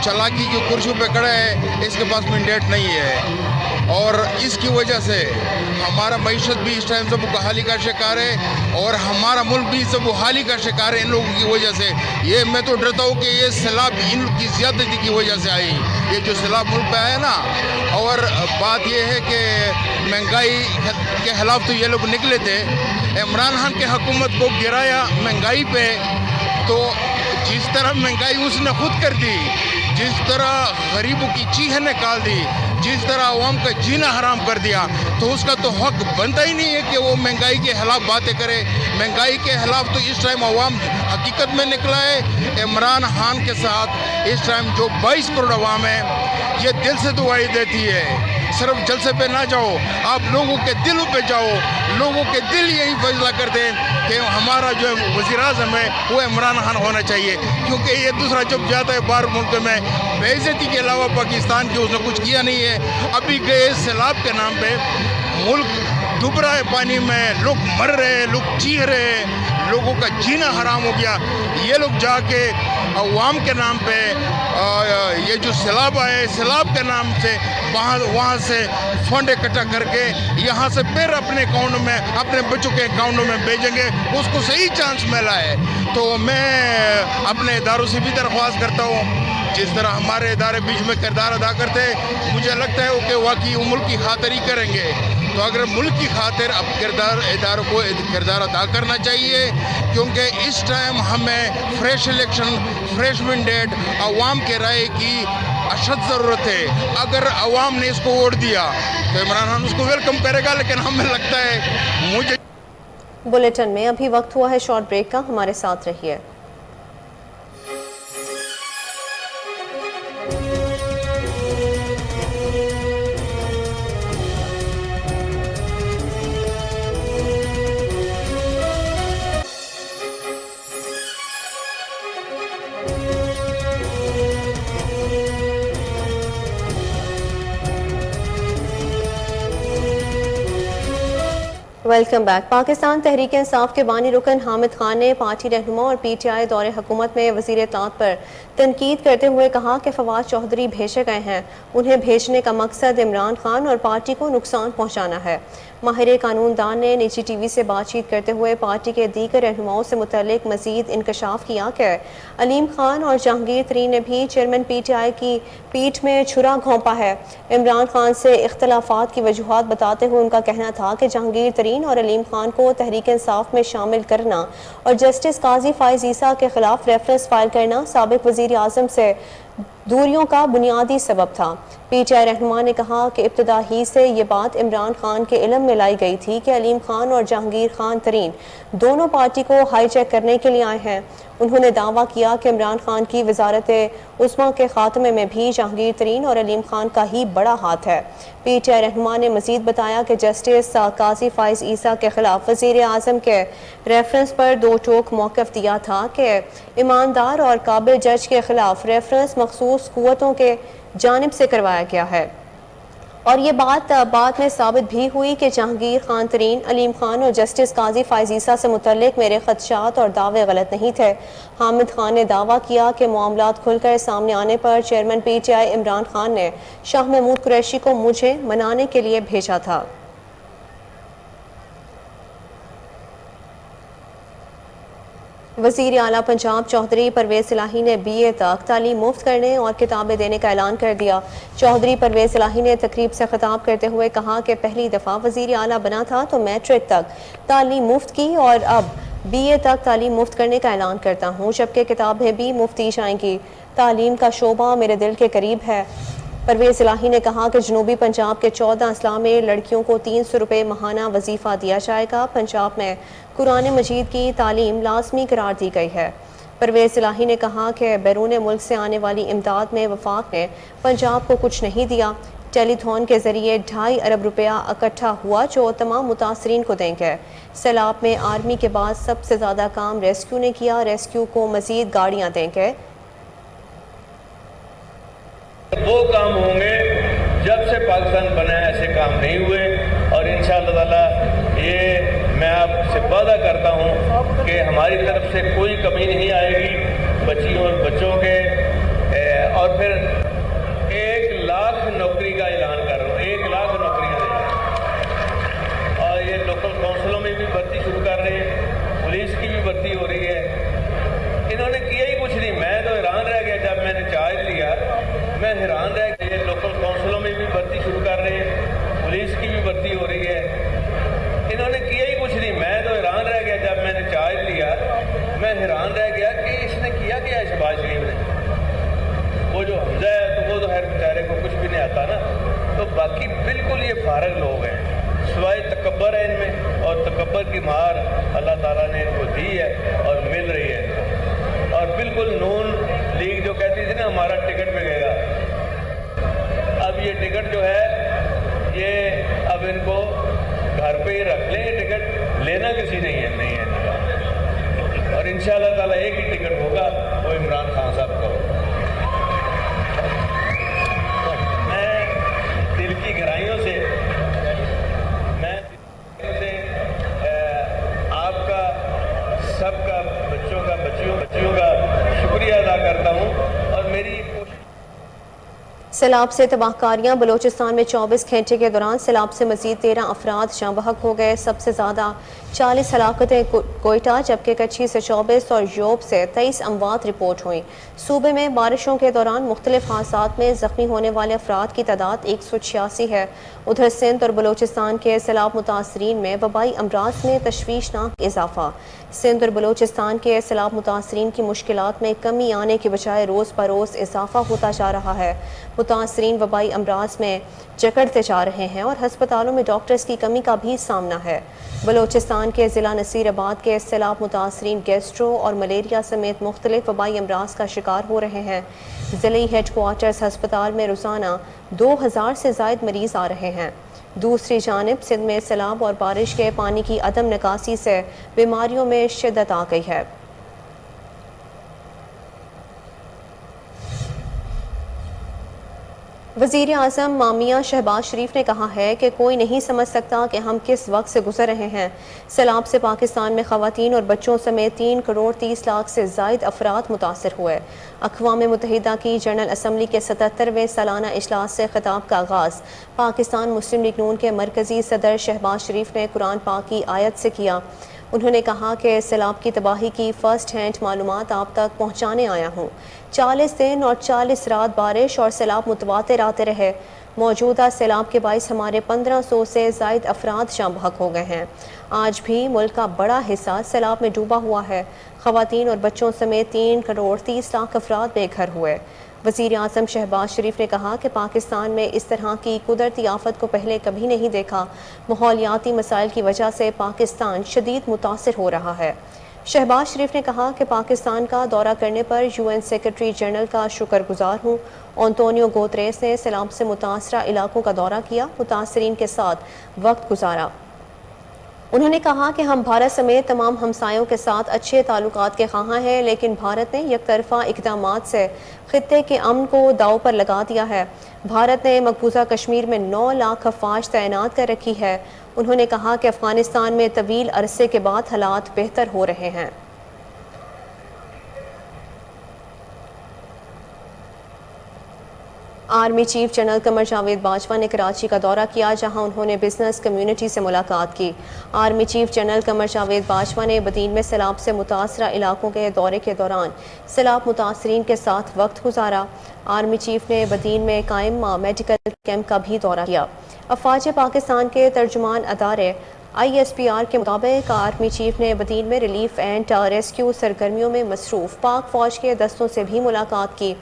چلاکی کی کرسیوں پہ کھڑا ہے اس کے پاس مینڈیٹ نہیں ہے، اور اس کی وجہ سے ہمارا معیشت بھی اس ٹائم سب بحالی کا شکار ہے، اور ہمارا ملک بھی سب بحالی کا شکار ہے ان لوگوں کی وجہ سے۔ یہ میں تو ڈرتا ہوں کہ یہ سیلاب ان کی زیادتی کی وجہ سے آئی، یہ جو سیلاب ملک پہ آیا نا۔ اور بات یہ ہے کہ مہنگائی کے خلاف تو یہ لوگ نکلے تھے، عمران خان کے حکومت کو گرایا مہنگائی پہ، تو جس طرح مہنگائی اس نے خود کر دی، جس طرح غریبوں کی چیخیں نکال دی، جس طرح عوام کا جینا حرام کر دیا، تو اس کا تو حق بنتا ہی نہیں ہے کہ وہ مہنگائی کے خلاف باتیں کرے۔ مہنگائی کے خلاف تو اس ٹائم عوام حقیقت میں نکلا ہے۔ عمران خان کے ساتھ اس ٹائم جو 22 کروڑ عوام ہے، یہ دل سے دعائی دیتی ہے۔ صرف جلسے پہ نہ جاؤ، آپ لوگوں کے دلوں پہ جاؤ، لوگوں کے دل یہی فیصلہ کر دیں کہ ہمارا جو وزیر اعظم ہے وہ عمران خان ہونا چاہیے، کیونکہ یہ دوسرا جب جاتا ہے باہر ملک میں، بے عزتی کے علاوہ پاکستان کی اس نے کچھ کیا نہیں ہے۔ ابھی گئے سیلاب کے نام پہ ملک ڈوب رہا ہے پانی میں، لوگ مر رہے ہیں، لوگ چیخ رہے ہیں، لوگوں کا جینا حرام ہو گیا۔ یہ لوگ جا کے عوام کے نام پہ یہ جو سیلاب آئے، سیلاب کے نام سے وہاں سے فنڈ اکٹھا کر کے یہاں سے پھر اپنے اکاؤنٹ میں، اپنے بچوں کے اکاؤنٹوں میں بھیجیں گے، اس کو صحیح چانس ملا ہے۔ تو میں اپنے اداروں سے بھی درخواست کرتا ہوں، جس طرح ہمارے ادارے بیچ میں کردار ادا کرتے ہیں، مجھے لگتا ہے کہ واقعی وہ ملک کی خاطر ہی کریں گے۔ تو اگر ملک کی خاطر اب اداروں کو کردار ادا کرنا چاہیے، کیونکہ اس ٹائم ہمیں فریش الیکشن، فریش مینڈیٹ، عوام کے رائے کی اشد ضرورت ہے۔ اگر عوام نے اس کو ووٹ دیا تو عمران خان اس کو ویلکم کرے گا، لیکن ہمیں لگتا ہے مجھے بلیٹن میں ابھی وقت ہوا ہے شارٹ بریک کا، ہمارے ساتھ رہیے۔ Welcome back. پاکستان تحریک انصاف کے بانی رکن حامد خان نے پارٹی رہنما اور PTI دور حکومت میں وزیر اطلاعات پر تنقید کرتے ہوئے کہا کہ فواد چودھری بھیجے گئے ہیں، انہیں بھیجنے کا مقصد عمران خان اور پارٹی کو نقصان پہنچانا ہے۔ ماہر قانون دان نے نجی ٹی وی سے بات چیت کرتے ہوئے پارٹی کے دیگر رہنماؤں سے متعلق مزید انکشاف کیا کہ علیم خان اور جہانگیر ترین نے بھی چیئرمین PTI کی پیٹھ میں چھرا گھونپا ہے۔ عمران خان سے اختلافات کی وجوہات بتاتے ہوئے ان کا کہنا تھا کہ جہانگیر ترین اور علیم خان کو تحریک انصاف میں شامل کرنا اور جسٹس قاضی فائز عیسیٰ کے خلاف ریفرنس فائل کرنا سابق وزیر اعظم سے دوریوں کا بنیادی سبب تھا۔ PTI رہنما نے کہا کہ ابتدا ہی سے یہ بات عمران خان کے علم میں لائی گئی تھی کہ علیم خان اور جہانگیر خان ترین دونوں پارٹی کو ہائی جیک کرنے کے لیے آئے ہیں۔ انہوں نے دعویٰ کیا کہ عمران خان کی وزارت عظمیٰ کے خاتمے میں بھی جہانگیر ترین اور علیم خان کا ہی بڑا ہاتھ ہے۔ PTI رہنما نے مزید بتایا کہ جسٹس قاضی فائز عیسیٰ کے خلاف وزیر اعظم کے ریفرنس پر دو ٹوک موقف دیا تھا کہ ایماندار اور قابل جج کے خلاف ریفرنس مخصوص قوتوں کے جانب سے کروایا گیا ہے اور یہ بات بعد میں ثابت بھی ہوئی کہ جہانگیر خان ترین، علیم خان اور جسٹس قاضی فائز عیسیٰ سے متعلق میرے خدشات اور دعوے غلط نہیں تھے۔ حامد خان نے دعویٰ کیا کہ معاملات کھل کر سامنے آنے پر chairman P T I Imran Khan نے شاہ محمود قریشی کو مجھے منانے کے لیے بھیجا تھا۔ وزیر اعلیٰ پنجاب چودھری پرویز الہی نے بی اے تک تعلیم مفت کرنے اور کتابیں دینے کا اعلان کر دیا۔ چودھری پرویز الہی نے تقریب سے خطاب کرتے ہوئے کہا کہ پہلی دفعہ وزیر اعلیٰ بنا تھا تو میٹرک تک تعلیم مفت کی اور اب بی اے تک تعلیم مفت کرنے کا اعلان کرتا ہوں، جبکہ کتابیں بھی مفت دی جائیں گی۔ تعلیم کا شعبہ میرے دل کے قریب ہے۔ پرویز الہی نے کہا کہ جنوبی پنجاب کے 14 اضلاع میں لڑکیوں کو 300 روپے ماہانہ وظیفہ دیا جائے گا۔ پنجاب میں قرآن مجید کی تعلیم لازمی قرار دی گئی ہے۔ پرویز الہی نے کہا کہ بیرون ملک سے آنے والی امداد میں وفاق نے پنجاب کو کچھ نہیں دیا۔ ٹیلی تھون کے ذریعے 2.5 ارب روپیہ اکٹھا ہوا جو تمام متاثرین کو دیں گے۔ سیلاب میں آرمی کے بعد سب سے زیادہ کام ریسکیو نے کیا، ریسکیو کو مزید گاڑیاں دیں گے۔ وہ کام ہوں گے جب سے پاکستان بنا ہے ایسے کام نہیں ہوئے، اور انشاءاللہ تعالی یہ میں آپ سے وعدہ کرتا ہوں کہ ہماری طرف سے کوئی کمی نہیں آئے گی بچیوں اور بچوں کے۔ اور پھر 1 لاکھ نوکری کا اعلان کر رہا ہوں، 1 لاکھ نوکریاں دیں گے، اور یہ لوکل کونسلوں میں بھی بھرتی شروع کر رہے ہیں، پولیس کی بھی بھرتی ہو رہی ہے۔ انہوں نے کیا ہی کچھ نہیں، میں تو حیران رہ گیا جب میں نے چارج لیا، میں حیران رہ گیا۔ یہ لوکل کونسلوں میں بھی بھرتی شروع کر رہے ہیں، پولیس کی بھی بھرتی ہو رہی ہے۔ انہوں نے کیا ہی کچھ نہیں، میں تو حیران رہ گیا جب میں نے چارج لیا، میں حیران رہ گیا کہ اس نے کیا ہے شہباز شریف نے۔ وہ جو حمزہ ہے تو وہ تو خیر بیچارے کو کچھ بھی نہیں آتا نا، تو باقی بالکل یہ فارغ لوگ ہیں، سوائے تکبر ہے ان میں، اور تکبر کی مار اللہ تعالیٰ نے ان کو دی ہے اور مل رہی ہے ان کو۔ اور بالکل نون لیگ جو کہتی تھی نا ہمارا ٹکٹ ملے گا، اب یہ ٹکٹ جو ہے یہ اب ان کو گھر پہ ہی رکھ لیں، یہ ٹکٹ لینا کسی نہیں ہے ان کا، اور انشاءاللہ تعالیٰ ایک ہی ٹکٹ ہوگا، وہ عمران خان صاحب کا ہوگا۔ میں دل کی گہرائیوں سے آپ کا سب کا بچوں کا شکریہ ادا کرتا ہوں، اور میری سیلاب سے تباہ کاریاں۔ بلوچستان میں 24 گھنٹے کے دوران سیلاب سے مزید 13 افراد جاں بحق ہو گئے۔ سب سے زیادہ 40 ہلاکتیں کوئٹہ، جبکہ کچھی سے 24 اور یوب سے 23 اموات رپورٹ ہوئیں۔ صوبے میں بارشوں کے دوران مختلف حادثات میں زخمی ہونے والے افراد کی تعداد 186 ہے۔ ادھر سندھ اور بلوچستان کے سیلاب متاثرین میں وبائی امراض میں تشویشناک اضافہ۔ سندھ اور بلوچستان کے سیلاب متاثرین کی مشکلات میں کمی آنے کے بجائے روز بروز اضافہ ہوتا جا رہا ہے۔ متاثرین وبائی امراض میں جکڑتے جا رہے ہیں اور ہسپتالوں میں ڈاکٹرز کی کمی کا بھی سامنا ہے۔ بلوچستان کے ضلع نصیر آباد کے سیلاب متاثرین گیسٹرو اور ملیریا سمیت مختلف وبائی امراض کا شکار ہو رہے ہیں۔ ضلعی ہیڈ کوارٹرز ہسپتال میں روزانہ 2000 سے زائد مریض آ رہے ہیں۔ دوسری جانب سندھ میں سیلاب اور بارش کے پانی کی عدم نکاسی سے بیماریوں میں شدت آ گئی ہے۔ وزیر اعظم مامیہ شہباز شریف نے کہا ہے کہ کوئی نہیں سمجھ سکتا کہ ہم کس وقت سے گزر رہے ہیں۔ سیلاب سے پاکستان میں خواتین اور بچوں سمیت 3 کروڑ 30 لاکھ سے زائد افراد متاثر ہوئے۔ اقوام متحدہ کی جنرل اسمبلی کے 77ویں سالانہ اجلاس سے خطاب کا آغاز پاکستان مسلم لیگ نون کے مرکزی صدر شہباز شریف نے قرآن پاک کی آیت سے کیا۔ انہوں نے کہا کہ سیلاب کی تباہی کی فرسٹ ہینڈ معلومات آپ تک پہنچانے آیا ہوں۔ 40 دن اور 40 رات بارش اور سیلاب متواتر آتے رہے۔ موجودہ سیلاب کے باعث ہمارے 1500 سے زائد افراد جاں بحق ہو گئے ہیں۔ آج بھی ملک کا بڑا حصہ سیلاب میں ڈوبا ہوا ہے۔ خواتین اور بچوں سمیت 3 کروڑ 30 لاکھ افراد بے گھر ہوئے۔ وزیر اعظم شہباز شریف نے کہا کہ پاکستان میں اس طرح کی قدرتی آفت کو پہلے کبھی نہیں دیکھا۔ ماحولیاتی مسائل کی وجہ سے پاکستان شدید متاثر ہو رہا ہے۔ شہباز شریف نے کہا کہ پاکستان کا دورہ کرنے پر UN سیکرٹری جنرل کا شکر گزار ہوں۔ انطونیو گوتریس نے سیلاب سے متاثرہ علاقوں کا دورہ کیا، متاثرین کے ساتھ وقت گزارا۔ انہوں نے کہا کہ ہم بھارت سمیت تمام ہمسایوں کے ساتھ اچھے تعلقات کے خواہاں ہیں، لیکن بھارت نے یک طرفہ اقدامات سے خطے کے امن کو داؤ پر لگا دیا ہے۔ بھارت نے مقبوضہ کشمیر میں 9 لاکھ افواج تعینات کر رکھی ہے۔ انہوں نے کہا کہ افغانستان میں طویل عرصے کے بعد حالات بہتر ہو رہے ہیں۔ Army chief general Qamar Javed Bajwa نے کراچی کا دورہ کیا، جہاں انہوں نے بزنس کمیونٹی سے ملاقات کی۔ Army chief general Qamar Javed Bajwa نے بدین میں سیلاب سے متاثرہ علاقوں کے دورے کے دوران سیلاب متاثرین کے ساتھ وقت گزارا۔ آرمی چیف نے بدین میں قائم میڈیکل کیمپ کا بھی دورہ کیا۔ افواج پاکستان کے ترجمان ادارے ISPR کے مطابق آرمی چیف نے بدین میں ریلیف اینڈ ریسکیو سرگرمیوں میں مصروف پاک فوج کے دستوں سے بھی ملاقات کی۔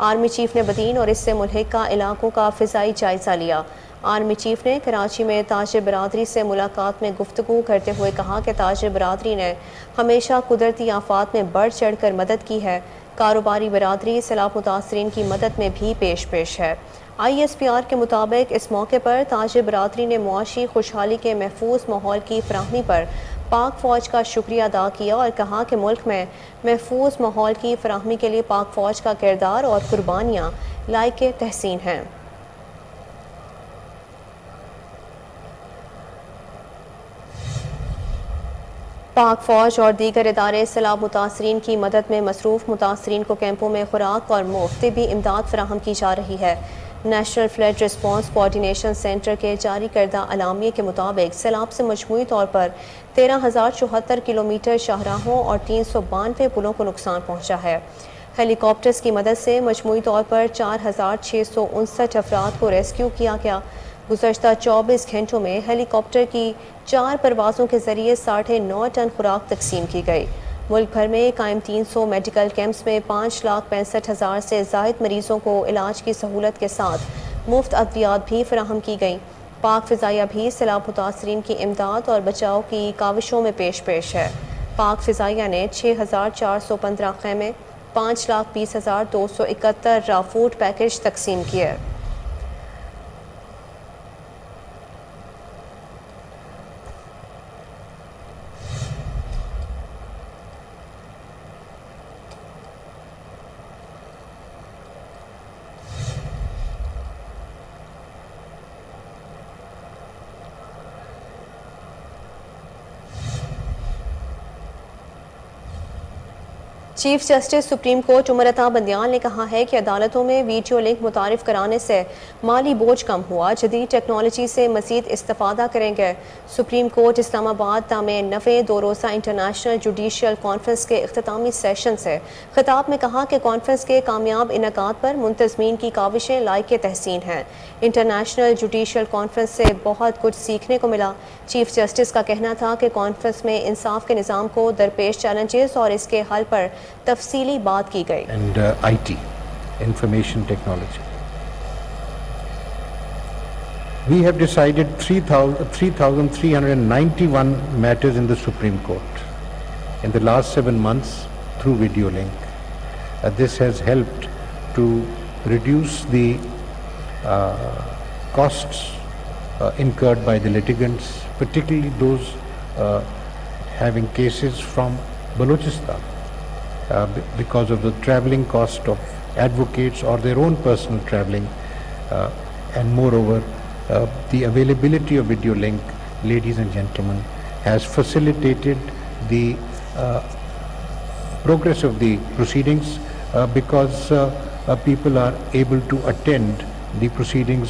آرمی چیف نے بدین اور اس سے ملحقہ علاقوں کا فضائی جائزہ لیا۔ آرمی چیف نے کراچی میں تاجر برادری سے ملاقات میں گفتگو کرتے ہوئے کہا کہ تاجر برادری نے ہمیشہ قدرتی آفات میں بڑھ چڑھ کر مدد کی ہے۔ کاروباری برادری سیلاب متاثرین کی مدد میں بھی پیش ہے۔ ISPR کے مطابق اس موقع پر تاجر برادری نے معاشی خوشحالی کے محفوظ ماحول کی فراہمی پر پاک فوج کا شکریہ ادا کیا اور کہا کہ ملک میں محفوظ ماحول کی فراہمی کے لیے پاک فوج کا کردار اور قربانیاں لائق تحسین ہیں۔ پاک فوج اور دیگر ادارے سیلاب متاثرین کی مدد میں مصروف۔ متاثرین کو کیمپوں میں خوراک اور مفت طبی امداد فراہم کی جا رہی ہے۔ National Flood Response Coordination Centre کے جاری کردہ اعلامیے کے مطابق سیلاب سے مجموعی طور پر 13,074 کلومیٹر شاہراہوں اور 392 پلوں کو نقصان پہنچا ہے۔ ہیلی کاپٹرز کی مدد سے مجموعی طور پر 4,659 افراد کو ریسکیو کیا گیا۔ گزشتہ 24 گھنٹوں میں ہیلی کاپٹر کی 4 پروازوں کے ذریعے 9.5 ٹن خوراک تقسیم کی گئی۔ ملک بھر میں قائم 300 میڈیکل کیمپس میں 5,65,000 سے زائد مریضوں کو علاج کی سہولت کے ساتھ مفت ادویات بھی فراہم کی گئیں۔ پاک فضائیہ بھی سیلاب متاثرین کی امداد اور بچاؤ کی کاوشوں میں پیش ہے۔ پاک فضائیہ نے 6,415 خیمے، 5,20,271 را فوڈ پیکج تقسیم کیے۔ Chief justice supreme court Umar Ata Bandial نے کہا ہے کہ عدالتوں میں ویڈیو لنک متعارف کرانے سے مالی بوجھ کم ہوا، جدید ٹیکنالوجی سے مزید استفادہ کریں گے۔ سپریم کورٹ اسلام آباد میں 9ویں 2 روزہ انٹرنیشنل جوڈیشل کانفرنس کے اختتامی سیشن سے خطاب میں کہا کہ کانفرنس کے کامیاب انعقاد پر منتظمین کی کاوشیں لائق تحسین ہیں۔ انٹرنیشنل جوڈیشل کانفرنس سے بہت کچھ سیکھنے کو ملا۔ چیف جسٹس کا کہنا تھا کہ کانفرنس میں انصاف کے نظام کو درپیش چیلنجز اور اس کے حل پر تفصیلی بات کی گئی۔ And IT, information technology. We have decided 3,391 matters in the Supreme Court in the last 7 months through video link. This has helped to reduce the costs incurred by the litigants, particularly those having cases from Balochistan. Because of the travelling cost of advocates or their own personal travelling, and moreover the availability of video link, ladies and gentlemen, has facilitated the progress of the proceedings, because people are able to attend the proceedings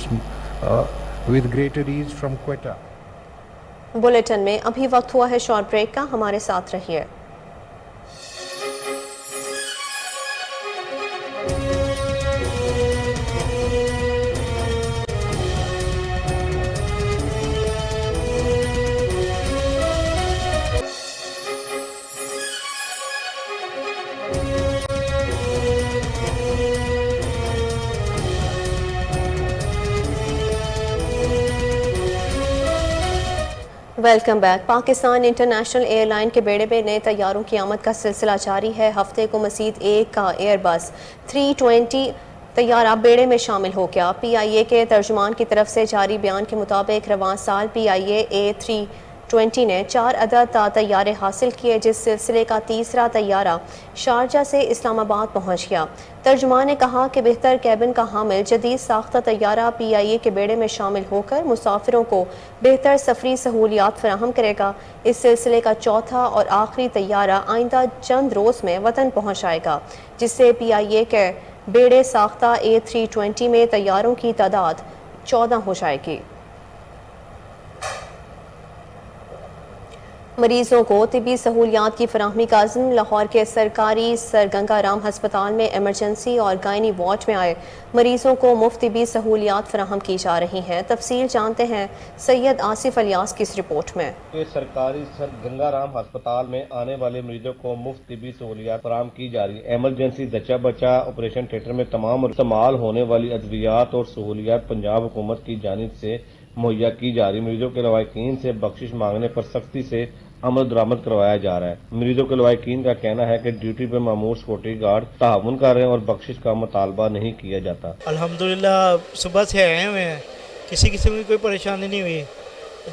with greater ease from Quetta. Bulletin میں ابھی وقت ہوا ہے شارٹ بریک کا، ہمارے ساتھ رہیے۔ Welcome back. Pakistan international air line کے بیڑے میں نئے طیاروں کی آمد کا سلسلہ جاری ہے۔ ہفتے کو مزید ایک کا ایئر بس 320 طیارہ بیڑے میں شامل ہو گیا۔ PIA کے ترجمان کی طرف سے جاری بیان کے مطابق رواں سال PIA A3 20 نے 4 عدد طیارے حاصل کیے، جس سلسلے کا تیسرا طیارہ شارجہ سے اسلام آباد پہنچ گیا۔ ترجمان نے کہا کہ بہتر کیبن کا حامل جدید ساختہ طیارہ PIA کے بیڑے میں شامل ہو کر مسافروں کو بہتر سفری سہولیات فراہم کرے گا۔ اس سلسلے کا چوتھا اور آخری طیارہ آئندہ چند روز میں وطن پہنچ جائے گا، جس سے PIA کے بیڑے ساختہ A320 میں طیاروں کی تعداد 14 ہو جائے گی۔ مریضوں کو طبی سہولیات کی فراہمی کا عزم۔ لاہور کے سرکاری سر گنگا رام ہسپتال میں ایمرجنسی اور گائنی وارڈ میں آئے مریضوں کو مفت طبی سہولیات فراہم کی جا رہی ہیں۔ تفصیل جانتے ہیں سید آصف الیاس کی اس رپورٹ میں۔ سرکاری سر گنگا رام ہسپتال میں آنے والے مریضوں کو مفت طبی سہولیات فراہم کی جا رہی ہے۔ ایمرجنسی زچہ بچہ آپریشن تھیٹر میں تمام استعمال ہونے والی ادویات اور سہولیات پنجاب حکومت کی جانب سے مہیا کی جا رہی۔ مریضوں کے لواحقین سے بخشش مانگنے پر سختی سے عمل درآمد کروایا جا رہا ہے۔ مریضوں کے لواحقین کا کہنا ہے کہ ڈیوٹی پر مامور سیکورٹی گارڈ تعاون کر رہے ہیں اور بخشش کا مطالبہ نہیں کیا جاتا۔ الحمدللہ صبح سے آئے ہوئے ہیں، کسی قسم کی کوئی پریشانی نہیں ہوئی۔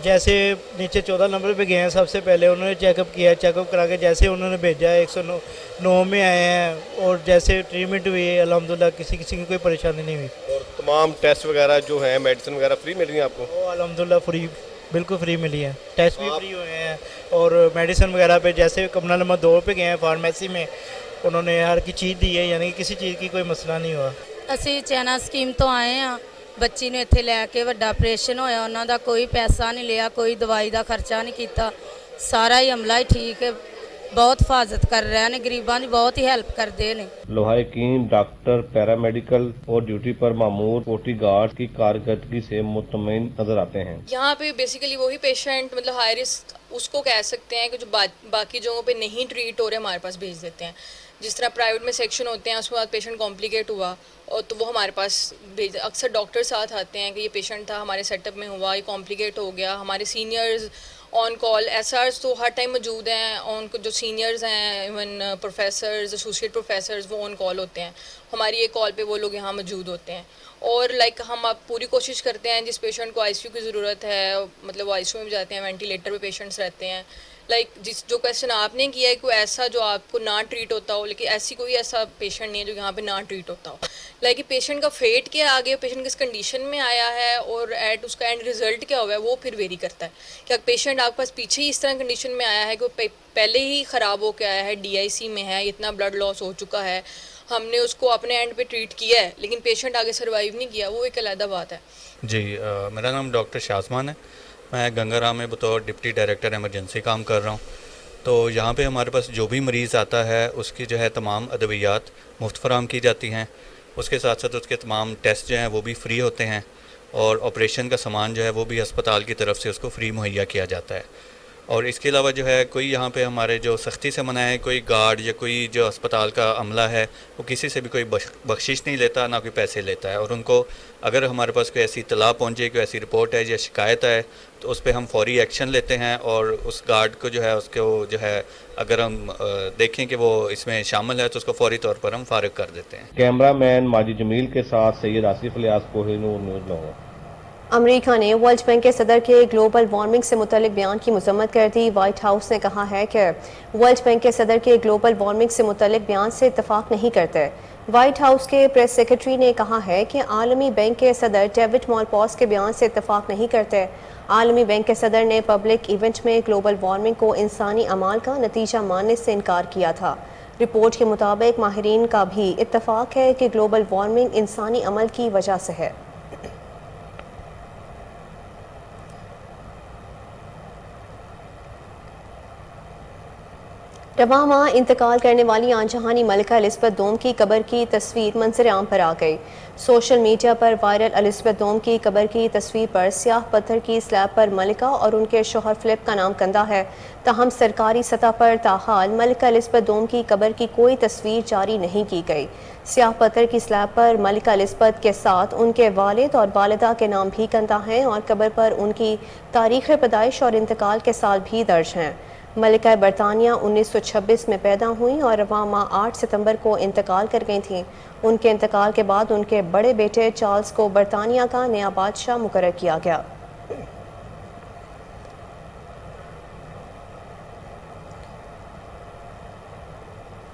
جیسے نیچے 14 نمبر پہ گئے ہیں، سب سے پہلے انہوں نے چیک اپ کیا، چیک اپ کرا کے جیسے انہوں نے بھیجا ہے 109 میں آئے ہیں اور جیسے ٹریٹمنٹ ہوئی ہے الحمدللہ کسی قسم کی کوئی پریشانی نہیں ہوئی۔ اور تمام ٹیسٹ وغیرہ جو ہیں میڈیسن وغیرہ فری مل رہی ہیں آپ کو؟ الحمدللہ فری، بالکل فری ملی ہے، ٹیسٹ بھی فری ہوئے ہیں اور میڈیسن وغیرہ پہ جیسے کمرہ نمبر 2 پہ گئے ہیں فارمیسی میں، انہوں نے ہر کی چیز دی ہے، یعنی کہ کسی چیز کی کوئی مسئلہ نہیں ہوا۔ ਅਸੀਂ ਚੈਨਾ ਸਕੀਮ ਤੋਂ ਆਏ ਆ, ਬੱਚੀ ਨੂੰ ਇੱਥੇ ਲੈ ਕੇ ਵੱਡਾ ਆਪਰੇਸ਼ਨ ਹੋਇਆ, ਉਹਨਾਂ ਦਾ ਕੋਈ ਪੈਸਾ ਨਹੀਂ ਲਿਆ, ਕੋਈ ਦਵਾਈ ਦਾ ਖਰਚਾ ਨਹੀਂ ਕੀਤਾ, ਸਾਰਾ ਹੀ ਅਮਲਾ ਹੀ ਠੀਕ ਹੈ, ਬਹੁਤ ਹਿਫਾਜ਼ਤ ਕਰ ਰਹੇ ਨੇ, ਗਰੀਬਾਂ ਦੀ ਬਹੁਤ ਹੀ ਹੈਲਪ ਕਰਦੇ ਨੇ। لواحقین ڈاکٹر پیرامیڈیکل اور ڈیوٹی پر مامور سیکورٹی گارڈ کی کارکردگی سے مطمئن نظر آتے ہیں۔ یہاں پہ بیسیکلی وہی پیشنٹ مطلب ہائی رسک اس کو کہہ سکتے ہیں کہ جو باقی جگہوں پہ نہیں ٹریٹ ہو رہے ہمارے پاس بھیج دیتے ہیں۔ جس طرح پرائیویٹ میں سیکشن ہوتے ہیں، اس کے بعد پیشنٹ کمپلیکیٹ ہوا اور تو وہ ہمارے پاس اکثر ڈاکٹر ساتھ آتے ہیں کہ یہ پیشنٹ تھا ہمارے سیٹ اپ میں ہوا، یہ کمپلیکیٹ ہو گیا۔ ہمارے سینئرز آن کال SRs تو ہر ٹائم موجود ہیں، جو سینئرز ہیں ایون پروفیسرز ایسوسیٹ پروفیسرز وہ آن کال ہوتے ہیں، ہماری ایک کال پہ وہ لوگ یہاں موجود ہوتے ہیں۔ اور ہم اب پوری کوشش کرتے ہیں جس پیشنٹ کو ICU کی ضرورت ہے مطلب وہ ICU میں بھی جاتے ہیں، وینٹیلیٹر پہ پیشنٹس رہتے ہیں۔ جو کویسچن آپ نے کیا ہے کوئی ایسا جو آپ کو نہ ٹریٹ ہوتا ہو، لیکن کوئی ایسا پیشنٹ نہیں ہے جو یہاں پہ نہ ٹریٹ ہوتا ہو۔ پیشنٹ کا فیٹ کیا آگے، پیشنٹ کس کنڈیشن میں آیا ہے اور اس کا اینڈ ریزلٹ کیا ہوا ہے وہ پھر ویری کرتا ہے۔ کہ پیشنٹ آپ کے پاس پیچھے ہی اس طرح کنڈیشن میں آیا ہے کہ پہلے ہی خراب ہو کے آیا ہے، DIC میں ہے، اتنا بلڈ لاس ہو چکا ہے، ہم نے اس کو اپنے اینڈ پہ ٹریٹ کیا ہے لیکن پیشنٹ آگے سروائیو نہیں کیا، وہ ایک علیحدہ بات ہے۔ جی میرا نام ڈاکٹر شازمان ہے، میں گنگا رام میں بطور ڈپٹی ڈائریکٹر ایمرجنسی کام کر رہا ہوں۔ تو یہاں پہ ہمارے پاس جو بھی مریض آتا ہے اس کی جو ہے تمام ادویات مفت فراہم کی جاتی ہیں، اس کے ساتھ ساتھ اس کے تمام ٹیسٹ جو ہیں وہ بھی فری ہوتے ہیں اور آپریشن کا سامان جو ہے وہ بھی ہسپتال کی طرف سے اس کو فری مہیا کیا جاتا ہے۔ اور اس کے علاوہ جو ہے کوئی یہاں پہ ہمارے جو سختی سے منع ہے، کوئی گارڈ یا کوئی جو ہسپتال کا عملہ ہے وہ کسی سے بھی کوئی بخشش نہیں لیتا، نہ کوئی پیسے لیتا ہے۔ اور ان کو اگر ہمارے پاس کوئی ایسی اطلاع پہنچے، کوئی ایسی رپورٹ ہے یا شکایت ہے تو اس پہ ہم فوری ایکشن لیتے ہیں اور اس گارڈ کو جو ہے اس کو جو ہے اگر ہم دیکھیں کہ وہ اس میں شامل ہے تو اس کو فوری طور پر ہم فارغ کر دیتے ہیں۔ کیمرہ مین ماجد جمیل کے ساتھ سید آصف الیاس، کوہ نور، نیوز لاہور۔ امریکہ نے ورلڈ بینک کے صدر کے گلوبل وارمنگ سے متعلق بیان کی مذمت کر دی۔ وائٹ ہاؤس نے کہا ہے کہ ورلڈ بینک کے صدر کے گلوبل وارمنگ سے متعلق بیان سے اتفاق نہیں کرتے۔ وائٹ ہاؤس کے پریس سیکرٹری نے کہا ہے کہ عالمی بینک کے صدر ڈیوڈ مالپاس کے بیان سے اتفاق نہیں کرتے۔ عالمی بینک کے صدر نے پبلک ایونٹ میں گلوبل وارمنگ کو انسانی اعمال کا نتیجہ ماننے سے انکار کیا تھا۔ رپورٹ کے مطابق ماہرین کا بھی اتفاق ہے کہ گلوبل وارمنگ انسانی عمل کی وجہ سے ہے۔ رواں ماہ انتقال کرنے والی آن جہانی ملکہ الزبتھ دوم کی قبر کی تصویر منظر عام پر آ گئی۔ سوشل میڈیا پر وائرل الزبتھ دوم کی قبر کی تصویر پر سیاہ پتھر کی سلیب پر ملکہ اور ان کے شوہر فلپ کا نام کندہ ہے، تاہم سرکاری سطح پر تاحال ملکہ الزبتھ دوم کی قبر کی کوئی تصویر جاری نہیں کی گئی۔ سیاہ پتھر کی سلیب پر ملکہ الزبتھ کے ساتھ ان کے والد اور والدہ کے نام بھی کندہ ہیں اور قبر پر ان کی تاریخ پیدائش اور انتقال کے سال بھی درج ہیں۔ ملکہ برطانیہ 1926 میں پیدا ہوئیں اور رواں ماہ 8 ستمبر کو انتقال کر گئی تھیں۔ ان کے انتقال کے بعد ان کے بڑے بیٹے چارلز کو برطانیہ کا نیا بادشاہ مقرر کیا گیا۔